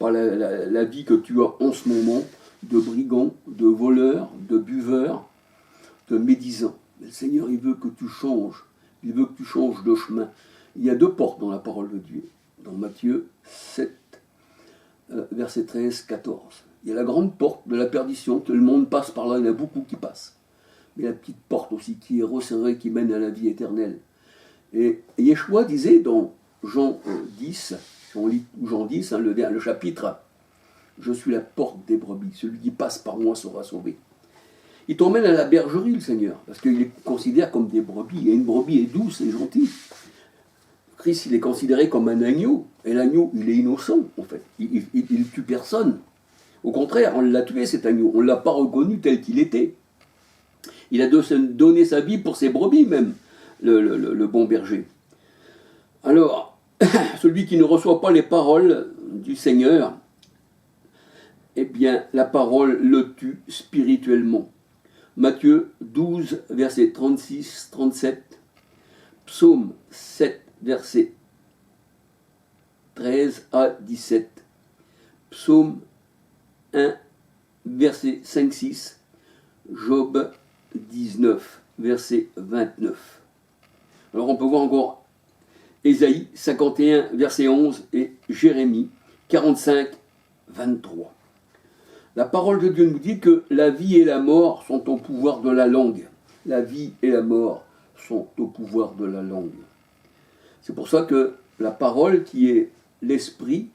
par la vie que tu as en ce moment, de brigand, de voleur, de buveur, de médisant. Mais le Seigneur, il veut que tu changes. Il veut que tu changes de chemin. Il y a 2 portes dans la parole de Dieu. Dans Matthieu 7, verset 13, 14. Il y a la grande porte de la perdition. Tout le monde passe par là, il y en a beaucoup qui passent. Mais la petite porte aussi qui est resserrée, qui mène à la vie éternelle. Et Yeshua disait dans Jean 10, on lit Jean 10, hein, le chapitre, « Je suis la porte des brebis, celui qui passe par moi sera sauvé ». Il t'emmène à la bergerie, le Seigneur, parce qu'il les considère comme des brebis, et une brebis est douce et gentille. Christ, il est considéré comme un agneau, et l'agneau, il est innocent, en fait, il ne tue personne. Au contraire, on l'a tué, cet agneau, on ne l'a pas reconnu tel qu'il était. Il a donné sa vie pour ses brebis, même, le bon berger. Alors, celui qui ne reçoit pas les paroles du Seigneur, eh bien, la parole le tue spirituellement. Matthieu 12, verset 36, 37, Psaume 7, verset 13 à 17, Psaume 1, verset 5, 6, Job 19, verset 29. Alors on peut voir encore Ésaïe 51, verset 11 et Jérémie 45, 23. La parole de Dieu nous dit que la vie et la mort sont au pouvoir de la langue. La vie et la mort sont au pouvoir de la langue. C'est pour ça que la parole qui est l'esprit,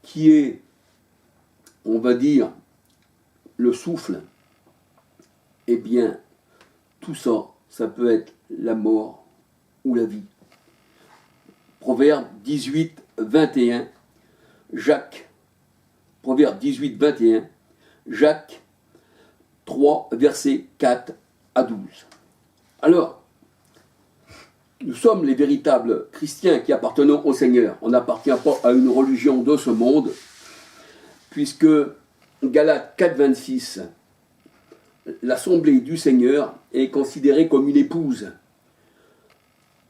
qui est, on va dire, le souffle, eh bien, tout ça, ça peut être la mort ou la vie. Proverbe 18, 21, Jacques, Proverbe 18, 21, Jacques 3, versets 4 à 12. Alors, nous sommes les véritables chrétiens qui appartenons au Seigneur. On n'appartient pas à une religion de ce monde, puisque Galates 4, 26, l'assemblée du Seigneur est considérée comme une épouse.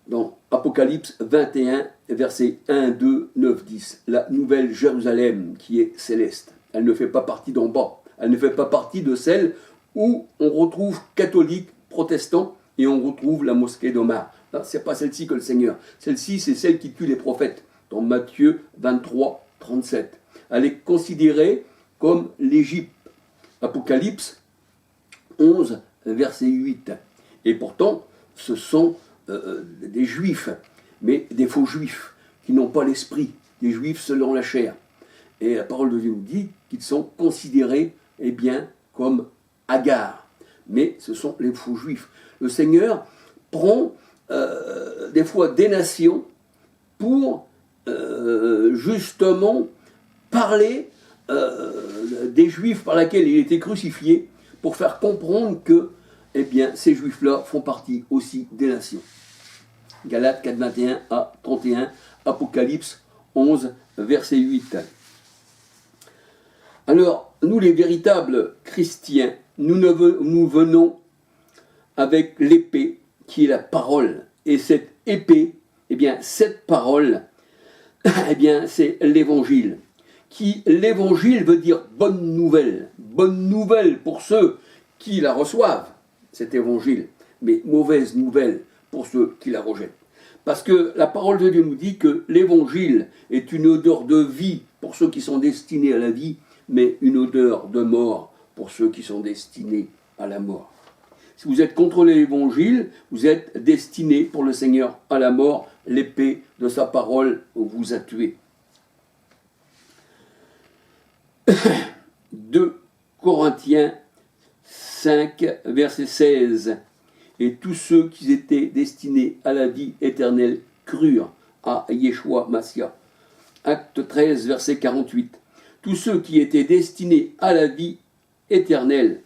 Dans Apocalypse 21, versets 1, 2, 9, 10, la nouvelle Jérusalem qui est céleste. Elle ne fait pas partie d'en bas. Elle ne fait pas partie de celle où on retrouve catholiques, protestants, et on retrouve la mosquée d'Omar. Ce n'est pas celle-ci que le Seigneur. Celle-ci, c'est celle qui tue les prophètes, dans Matthieu 23, 37. Elle est considérée comme l'Égypte. Apocalypse 11, verset 8. Et pourtant, ce sont des juifs, mais des faux juifs, qui n'ont pas l'esprit, des juifs selon la chair. Et la parole de Dieu nous dit qu'ils sont considérés, eh bien, comme hagards. Mais ce sont les faux juifs. Le Seigneur prend des fois des nations pour justement parler des juifs par lesquels il était crucifié, pour faire comprendre que eh bien, ces juifs-là font partie aussi des nations. Galates 4, 21 à 31, Apocalypse 11, verset 8. Alors, nous les véritables chrétiens, nous venons avec l'épée qui est la parole. Et cette épée, eh bien, cette parole, eh bien, c'est l'évangile. L'évangile veut dire bonne nouvelle. Bonne nouvelle pour ceux qui la reçoivent, cet évangile, mais mauvaise nouvelle pour ceux qui la rejettent. Parce que la parole de Dieu nous dit que l'évangile est une odeur de vie pour ceux qui sont destinés à la vie, mais une odeur de mort pour ceux qui sont destinés à la mort. Si vous êtes contre l'évangile, vous êtes destinés pour le Seigneur à la mort. L'épée de sa parole vous a tué. 2 Corinthiens 5, verset 16. Et tous ceux qui étaient destinés à la vie éternelle crurent à Yeshua Massia. Acte 13, verset 48. Tous ceux qui étaient destinés à la vie éternelle,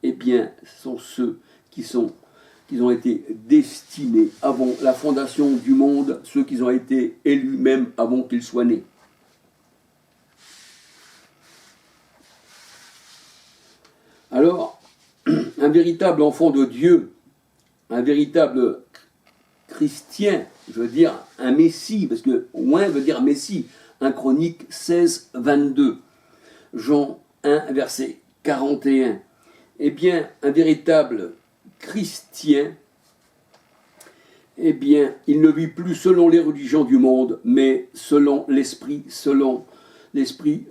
eh bien, sont ceux qui ont été destinés avant la fondation du monde, ceux qui ont été élus même avant qu'ils soient nés. Alors, un véritable enfant de Dieu, un véritable chrétien, je veux dire un messie, parce que oin veut dire messie, 1 Chroniques 16, 22, Jean 1, verset 41. Eh bien, un véritable chrétien, eh bien, il ne vit plus selon les religions du monde, mais selon l'esprit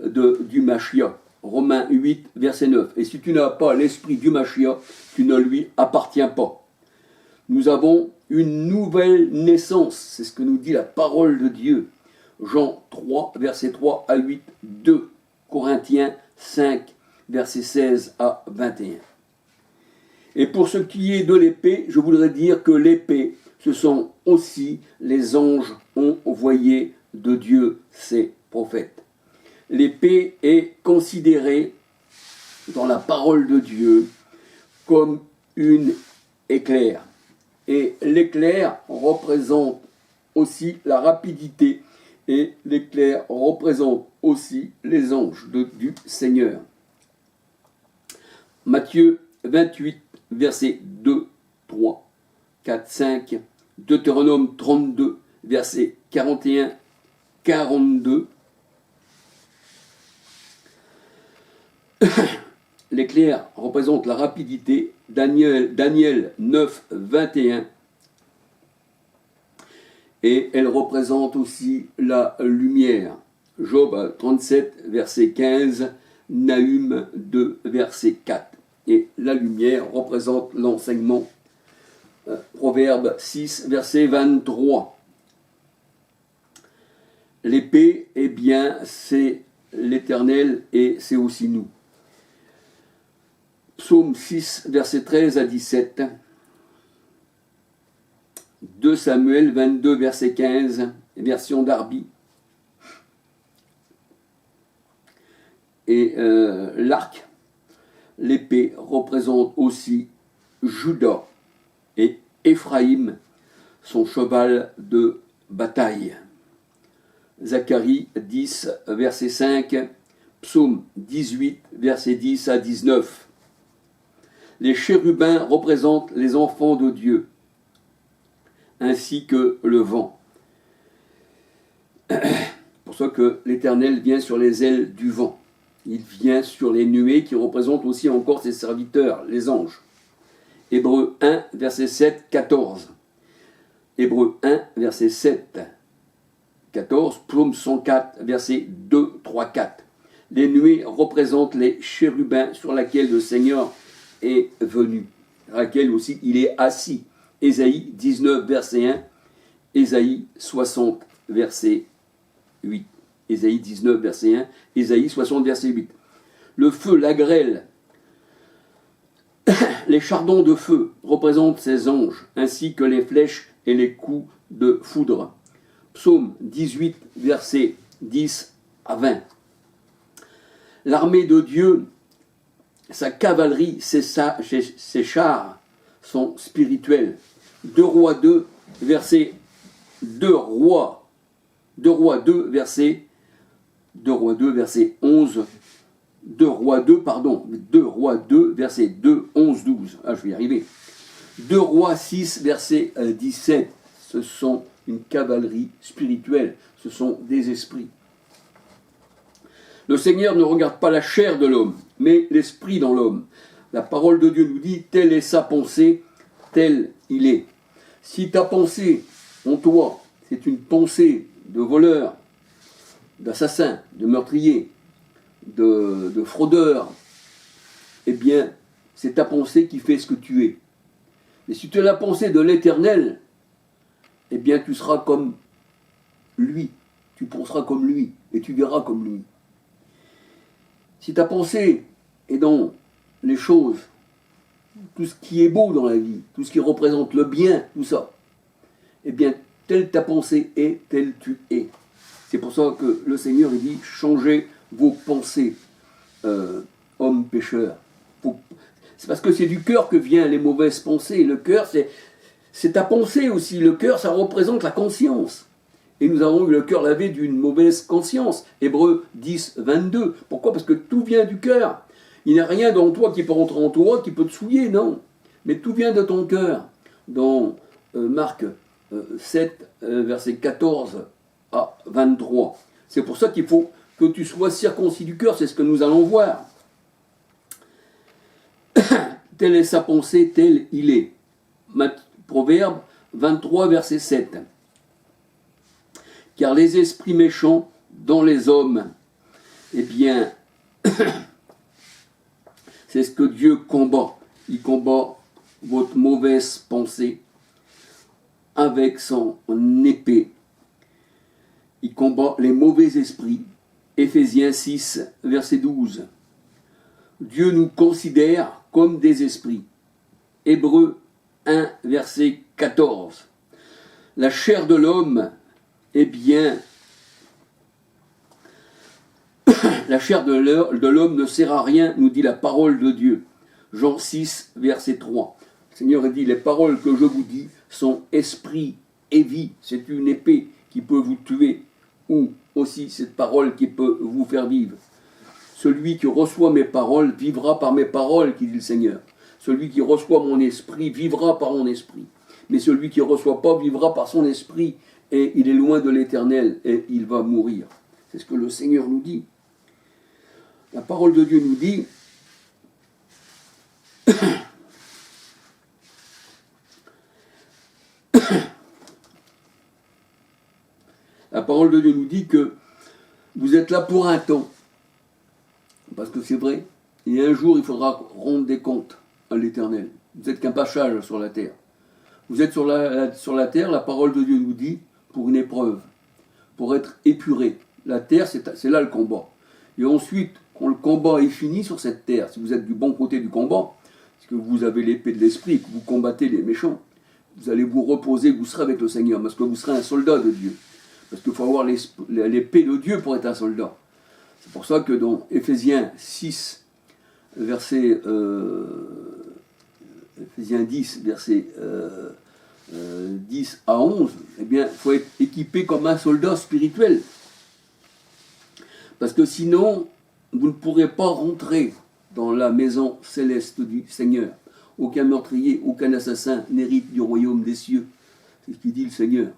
du Mashiach. Romains 8, verset 9. Et si tu n'as pas l'esprit du Mashiach, tu ne lui appartiens pas. Nous avons une nouvelle naissance, c'est ce que nous dit la parole de Dieu. Jean 3, verset 3 à 8, 2 Corinthiens 5, verset 16 à 21. Et pour ce qui est de l'épée, je voudrais dire que l'épée, ce sont aussi les anges envoyés de Dieu, ses prophètes. L'épée est considérée dans la parole de Dieu comme une éclair. Et l'éclair représente aussi la rapidité et l'éclair représente aussi les anges du Seigneur. Matthieu 28, versets 2, 3, 4, 5, Deutéronome 32, versets 41, 42. L'éclair représente la rapidité, Daniel 9, 21. Et elle représente aussi la lumière. Job 37, verset 15, Nahum 2, verset 4. Et la lumière représente l'enseignement. Proverbe 6, verset 23. L'épée, eh bien, c'est l'Éternel et c'est aussi nous. Psaume 6, verset 13 à 17. 2 Samuel 22, verset 15, version Darby. Et l'arc, l'épée, représente aussi Juda et Éphraïm, son cheval de bataille. Zacharie 10, verset 5, Psaume 18, verset 10 à 19. Les chérubins représentent les enfants de Dieu, ainsi que le vent. Pour ça que l'Éternel vient sur les ailes du vent. Il vient sur les nuées qui représentent aussi encore ses serviteurs, les anges. Hébreux 1, verset 7, 14. Hébreux 1, verset 7, 14. Psaume 104, verset 2, 3, 4. Les nuées représentent les chérubins sur lesquels le Seigneur est venu, à laquelle aussi il est assis. Ésaïe 19, verset 1, Ésaïe 60, verset 8. Ésaïe 19, verset 1, Ésaïe 60, verset 8. Le feu, la grêle, les chardons de feu représentent ces anges, ainsi que les flèches et les coups de foudre. Psaume 18, verset 10 à 20. L'armée de Dieu, sa cavalerie, ses chars sont spirituels. 2 Rois 2, verset 2 Rois 2, verset 11. 2 Rois 2, verset 2, 11, 12. Ah, je vais y arriver. 2 Rois 6, verset 17. Ce sont une cavalerie spirituelle. Ce sont des esprits. Le Seigneur ne regarde pas la chair de l'homme, mais l'esprit dans l'homme. La parole de Dieu nous dit, telle est sa pensée, tel il est. Si ta pensée en toi, c'est une pensée de voleur, d'assassin, de meurtrier, de fraudeur, eh bien, c'est ta pensée qui fait ce que tu es. Mais si tu as la pensée de l'Éternel, eh bien, tu seras comme lui. Tu penseras comme lui et tu verras comme lui. Si ta pensée est dans les choses, tout ce qui est beau dans la vie, tout ce qui représente le bien, tout ça, eh bien, telle ta pensée est, telle tu es. C'est pour ça que le Seigneur dit, changez vos pensées, hommes pécheurs. C'est parce que c'est du cœur que viennent les mauvaises pensées. Le cœur, c'est ta pensée aussi. Le cœur, ça représente la conscience. Et nous avons eu le cœur lavé d'une mauvaise conscience. Hébreux 10, 22. Pourquoi ? Parce que tout vient du cœur. Il n'y a rien dans toi qui peut rentrer en toi, qui peut te souiller, non. Mais tout vient de ton cœur. Dans Marc 7, verset 14 à 23. C'est pour ça qu'il faut que tu sois circoncis du cœur, c'est ce que nous allons voir. Telle est sa pensée, tel il est. Proverbe 23, verset 7. Car les esprits méchants dans les hommes, eh bien, c'est ce que Dieu combat. Il combat votre mauvaise pensée avec son épée. Il combat les mauvais esprits. Éphésiens 6, verset 12. Dieu nous considère comme des esprits. Hébreux 1, verset 14. La chair de l'homme, eh bien, la chair de l'homme ne sert à rien, nous dit la parole de Dieu. Jean 6, verset 3. Le Seigneur dit, les paroles que je vous dis sont esprit et vie. C'est une épée qui peut vous tuer, ou aussi cette parole qui peut vous faire vivre. Celui qui reçoit mes paroles vivra par mes paroles, qui dit le Seigneur. Celui qui reçoit mon esprit vivra par mon esprit. Mais celui qui ne reçoit pas vivra par son esprit, et il est loin de l'Éternel, et il va mourir. C'est ce que le Seigneur nous dit. La parole de Dieu nous dit, la parole de Dieu nous dit que vous êtes là pour un temps. Parce que c'est vrai, et un jour il faudra rendre des comptes à l'Éternel. Vous êtes qu'un passage sur la terre. Vous êtes sur la terre, la parole de Dieu nous dit, pour une épreuve, pour être épuré. La terre, c'est là le combat. Et ensuite, quand le combat est fini sur cette terre, si vous êtes du bon côté du combat, parce que vous avez l'épée de l'esprit, que vous combattez les méchants, vous allez vous reposer, vous serez avec le Seigneur, parce que vous serez un soldat de Dieu. Parce qu'il faut avoir l'épée de Dieu pour être un soldat. C'est pour ça que dans Éphésiens 6, Éphésiens 10, versets 10 à 11, eh bien, il faut être équipé comme un soldat spirituel. Parce que sinon, vous ne pourrez pas rentrer dans la maison céleste du Seigneur. Aucun meurtrier, aucun assassin n'hérite du royaume des cieux. C'est ce qu'il dit le Seigneur.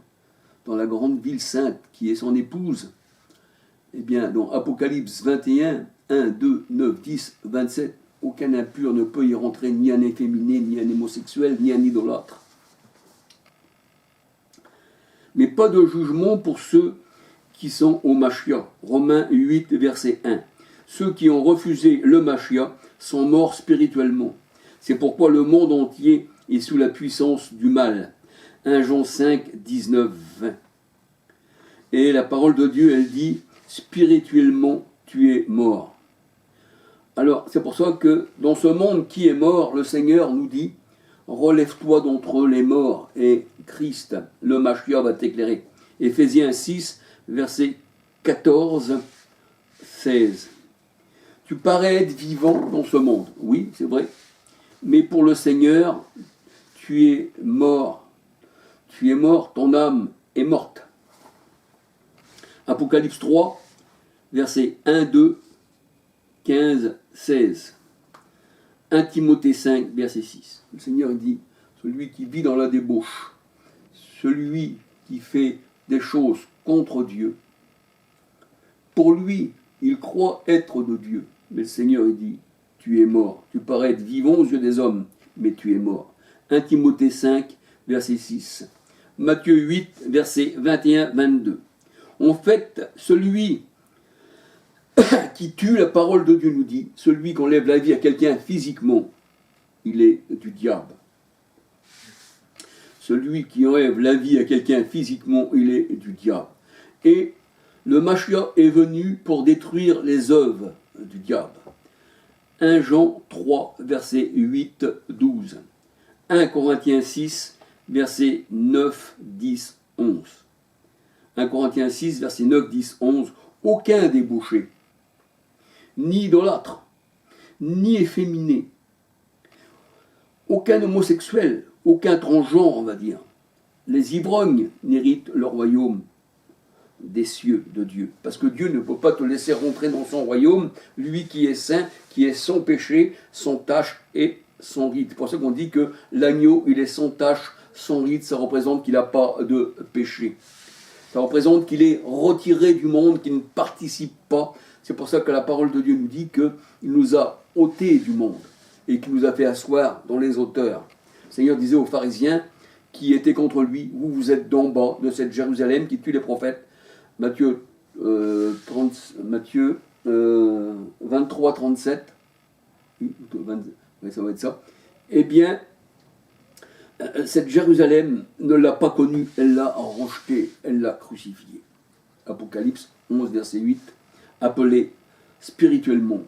Dans la grande ville sainte, qui est son épouse, eh bien, dans Apocalypse 21, 1, 2, 9, 10, 27, aucun impur ne peut y rentrer, ni un efféminé, ni un homosexuel, ni un idolâtre. Mais pas de jugement pour ceux qui sont au Machia. Romains 8, verset 1. Ceux qui ont refusé le Machia sont morts spirituellement. C'est pourquoi le monde entier est sous la puissance du mal. 1 Jean 5, 19, 20. Et la parole de Dieu, elle dit, spirituellement, tu es mort. Alors, c'est pour ça que dans ce monde qui est mort, le Seigneur nous dit, relève-toi d'entre les morts et Christ, le Machia, va t'éclairer. Éphésiens 6, verset 14, 16. Tu parais être vivant dans ce monde. Oui, c'est vrai. Mais pour le Seigneur, tu es mort. Tu es mort, ton âme est morte. Apocalypse 3, versets 1, 2, 15, 16. 1 Timothée 5, verset 6. Le Seigneur dit, celui qui vit dans la débauche, celui qui fait des choses contre Dieu, pour lui, il croit être de Dieu. Mais le Seigneur dit, tu es mort. Tu parais être vivant aux yeux des hommes, mais tu es mort. 1 Timothée 5, verset 6. Matthieu 8, verset 21-22. En fait, celui qui tue, la parole de Dieu nous dit, celui qui enlève la vie à quelqu'un physiquement, il est du diable. Celui qui enlève la vie à quelqu'un physiquement, il est du diable. Et le Machia est venu pour détruire les œuvres du diable. 1 Jean 3, verset 8, 12. 1 Corinthiens 6, verset 9, 10, 11. 1 Corinthiens 6, verset 9, 10, 11. Aucun débauché, ni idolâtre, ni efféminé, aucun homosexuel, aucun transgenre, on va dire. Les ivrognes n'héritent le royaume des cieux de Dieu. Parce que Dieu ne peut pas te laisser rentrer dans son royaume, lui qui est saint, qui est sans péché, sans tache et sans ride. C'est pour ça qu'on dit que l'agneau, il est sans tache, sans ride, ça représente qu'il n'a pas de péché. Ça représente qu'il est retiré du monde, qu'il ne participe pas. C'est pour ça que la parole de Dieu nous dit qu'il nous a ôtés du monde et qu'il nous a fait asseoir dans les hauteurs. Le Seigneur disait aux pharisiens qui étaient contre lui, vous êtes d'en bas de cette Jérusalem qui tue les prophètes. Matthieu 23, 37. Ça va être ça. Eh bien, cette Jérusalem ne l'a pas connue, elle l'a rejetée, elle l'a crucifiée. Apocalypse 11, verset 8, appelé spirituellement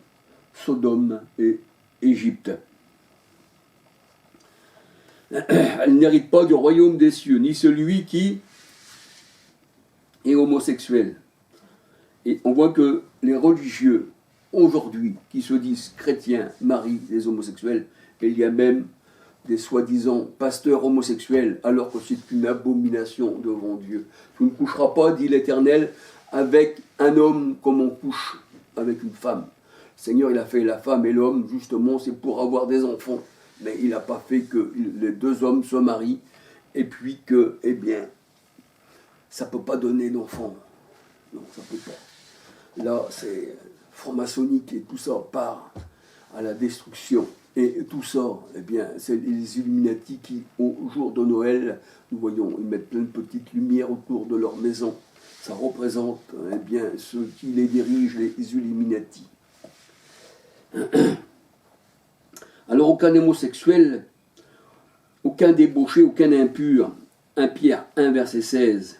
Sodome et Égypte. Elle n'hérite pas du royaume des cieux, ni celui qui est homosexuel. Et on voit que les religieux, aujourd'hui, qui se disent chrétiens, marient les homosexuels, et il y a même des soi-disant pasteurs homosexuels, alors que c'est une abomination devant Dieu. Tu ne coucheras pas, dit l'Éternel, avec un homme comme on couche avec une femme. Le Seigneur, il a fait la femme et l'homme, justement, c'est pour avoir des enfants. Mais il n'a pas fait que les deux hommes se marient, et puis que, eh bien, ça ne peut pas donner d'enfants. Non, ça ne peut pas. Là, c'est franc-maçonnique et tout ça part à la destruction. Et tout ça, eh bien, c'est les Illuminati qui, au jour de Noël, nous voyons, ils mettent plein de petites lumières autour de leur maison. Ça représente, eh bien, ceux qui les dirigent, les Illuminati. Alors, aucun homosexuel, aucun débauché, aucun impur, 1 Pierre 1, verset 16,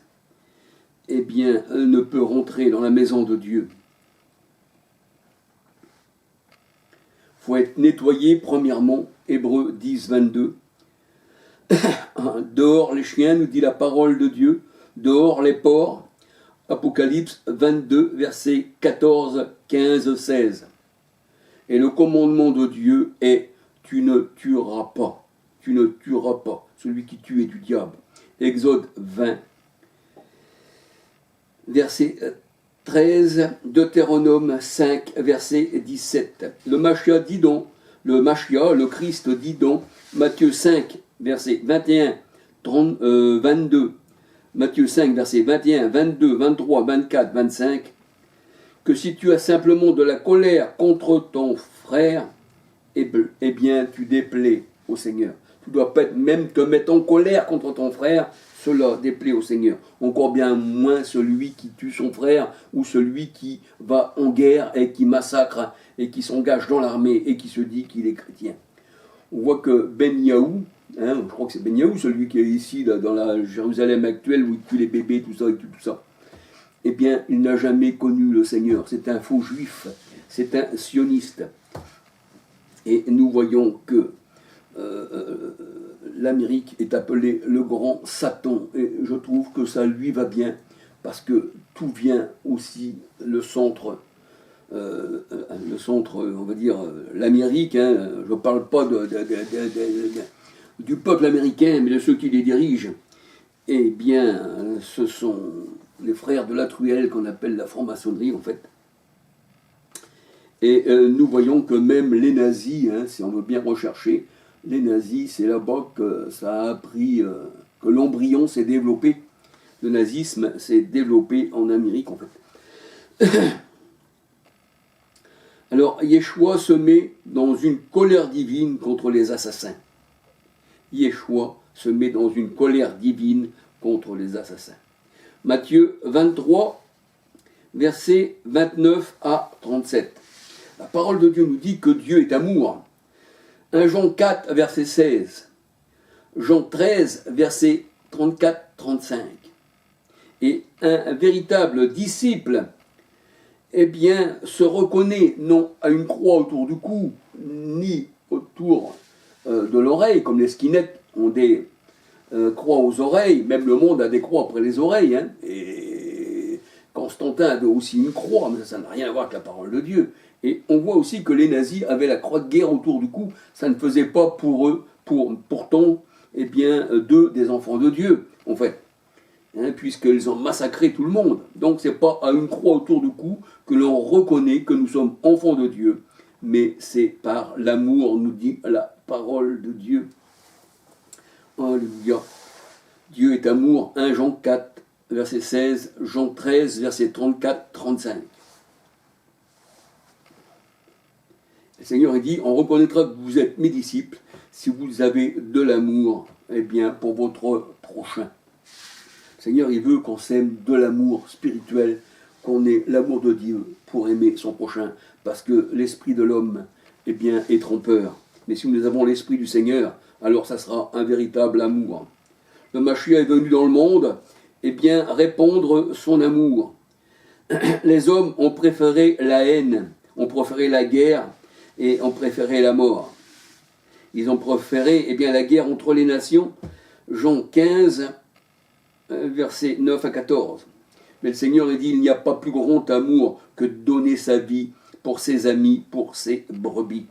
eh bien, ne peut rentrer dans la maison de Dieu. Il faut être nettoyé, premièrement, Hébreux 10, 22. Dehors les chiens, nous dit la parole de Dieu, dehors les porcs, Apocalypse 22, versets 14, 15, 16. Et le commandement de Dieu est « tu ne tueras pas ». Tu ne tueras pas. Celui qui tue est du diable. Exode 20, verset 13, Deutéronome 5, verset 17. Le Machia dit donc, le Christ dit donc, Matthieu 5, verset 21, 22, Matthieu 5, verset 21, 22, 23, 24, 25, que si tu as simplement de la colère contre ton frère, eh bien tu déplais au Seigneur. Tu dois pas même te mettre en colère contre ton frère, cela déplaît au Seigneur. Encore bien moins celui qui tue son frère ou celui qui va en guerre et qui massacre et qui s'engage dans l'armée et qui se dit qu'il est chrétien. On voit que Ben Yaou, je crois que c'est Ben Yaou, celui qui est ici là, dans la Jérusalem actuelle où il tue les bébés, tout ça, eh bien, il n'a jamais connu le Seigneur. C'est un faux juif, c'est un sioniste. Et nous voyons que l'Amérique est appelée le grand Satan. Et je trouve que ça lui va bien, parce que tout vient aussi, le centre, on va dire, l'Amérique. Je ne parle pas du peuple américain, mais de ceux qui les dirigent. Eh bien, ce sont les frères de la truelle qu'on appelle la franc-maçonnerie, en fait. Et nous voyons que même les nazis, si on veut bien rechercher, les nazis, c'est là-bas que ça a appris, que l'embryon s'est développé. Le nazisme s'est développé en Amérique, en fait. Alors, Yeshua se met dans une colère divine contre les assassins. Yeshua se met dans une colère divine contre les assassins. Matthieu 23, versets 29 à 37. La parole de Dieu nous dit que Dieu est amour. 1 Jean 4, verset 16. Jean 13, verset 34-35. Et un véritable disciple, eh bien, se reconnaît non à une croix autour du cou, ni autour de l'oreille, comme les skinheads ont des croix aux oreilles, même le monde a des croix après les oreilles, et Constantin avait aussi une croix, mais ça n'a rien à voir avec la parole de Dieu. Et on voit aussi que les nazis avaient la croix de guerre autour du cou, ça ne faisait pas pour eux, pourtant, eh bien, d'eux des enfants de Dieu, en fait, puisqu'ils ont massacré tout le monde. Donc c'est pas à une croix autour du cou que l'on reconnaît que nous sommes enfants de Dieu, mais c'est par l'amour, nous dit la parole de Dieu. Alléluia. Dieu est amour, 1 Jean 4, verset 16, Jean 13, verset 34-35. Le Seigneur dit, on reconnaîtra que vous êtes mes disciples si vous avez de l'amour, eh bien, pour votre prochain. Le Seigneur, il veut qu'on s'aime de l'amour spirituel, qu'on ait l'amour de Dieu pour aimer son prochain, parce que l'esprit de l'homme, eh bien, est trompeur. Mais si nous avons l'esprit du Seigneur, alors ça sera un véritable amour. Le Mashiach est venu dans le monde, eh bien, répandre son amour. Les hommes ont préféré la haine, ont préféré la guerre et ont préféré la mort. Ils ont préféré, eh bien, la guerre entre les nations. Jean 15, versets 9 à 14. Mais le Seigneur a dit, il n'y a pas plus grand amour que de donner sa vie pour ses amis, pour ses brebis.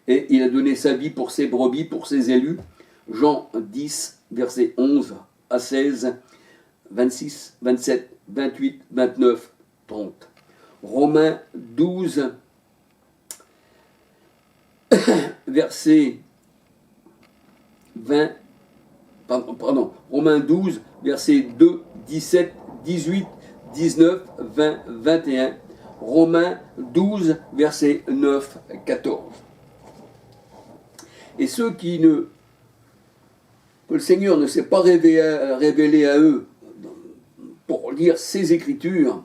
Et il a donné sa vie pour ses brebis, pour ses élus. Jean 10, versets 11 à 16, 26, 27, 28, 29, 30. Romains 12, verset 20, pardon, Romains 12, versets 2, 17, 18, 19, 20, 21. Romains 12, versets 9, 14. Et ceux que le Seigneur ne s'est pas révélé à eux pour lire ces Écritures,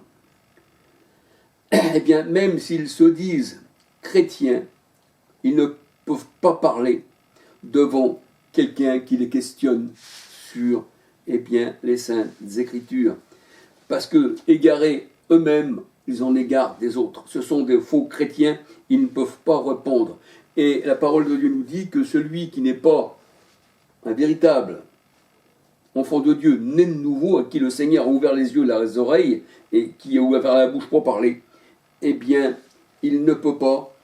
eh bien, même s'ils se disent chrétiens, ils ne peuvent pas parler devant quelqu'un qui les questionne sur, eh bien, les Saintes Écritures. Parce que, égarés eux-mêmes, ils en égarent des autres. Ce sont des faux chrétiens, ils ne peuvent pas répondre. Et la parole de Dieu nous dit que celui qui n'est pas un véritable enfant de Dieu, né de nouveau, à qui le Seigneur a ouvert les yeux, les oreilles, et qui a ouvert la bouche pour parler, eh bien, il ne peut pas